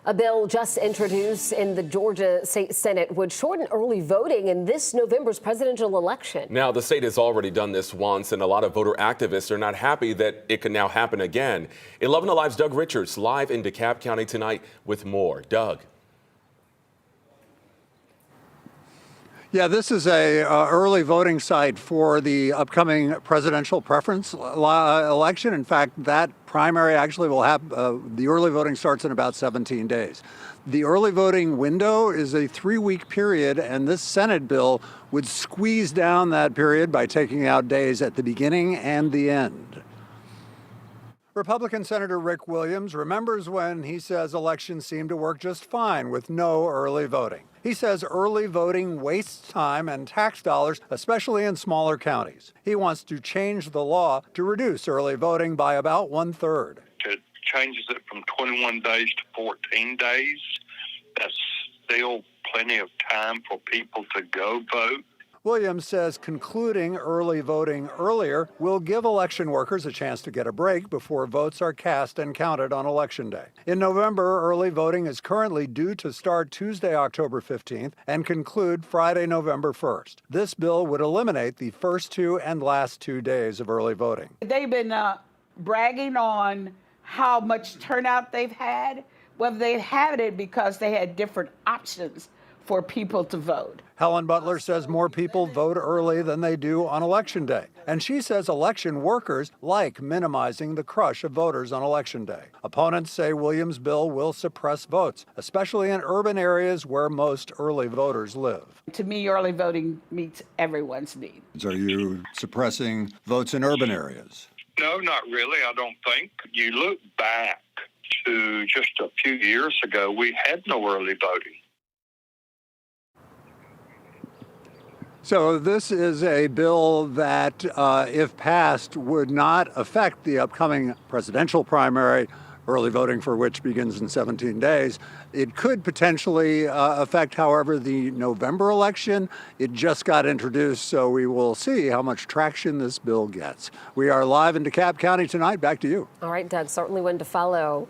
A bill just introduced in the Georgia State Senate would shorten early voting in this November's presidential election. Now, the state has already done this once, and a lot of voter activists are not happy that it can now happen again. 11 Alive's Doug Richards live in DeKalb County tonight with more. Doug. Yeah, this is a early voting site for the upcoming presidential preference election. In fact, that primary actually will have the early voting starts in about 17 days. The early voting window is a 3-week period, and this Senate bill would squeeze down that period by taking out days at the beginning and the end. Republican Senator Rick Williams remembers when he says elections seem to work just fine with no early voting. He says early voting wastes time and tax dollars, especially in smaller counties. He wants to change the law to reduce early voting by about 1/3. It changes it from 21 days to 14 days. That's still plenty of time for people to go vote. Williams says concluding early voting earlier will give election workers a chance to get a break before votes are cast and counted on Election Day. In November, early voting is currently due to start Tuesday, October 15th and conclude Friday, November 1st. This bill would eliminate the first 2 and last 2 days of early voting. They've been bragging on how much turnout they've had. Well, they had it because they had different options for people to vote. Helen Butler says more people vote early than they do on Election Day. And she says election workers like minimizing the crush of voters on Election Day. Opponents say Williams' bill will suppress votes, especially in urban areas where most early voters live. To me, early voting meets everyone's needs. Are you suppressing votes in urban areas? No, not really, I don't think. You look back to just a few years ago, we had no early voting. So this is a bill that, if passed, would not affect the upcoming presidential primary, early voting for which begins in 17 days. It could potentially affect, however, the November election. It just got introduced, so we will see how much traction this bill gets. We are live in DeKalb County tonight. Back to you. All right, Doug, certainly one to follow.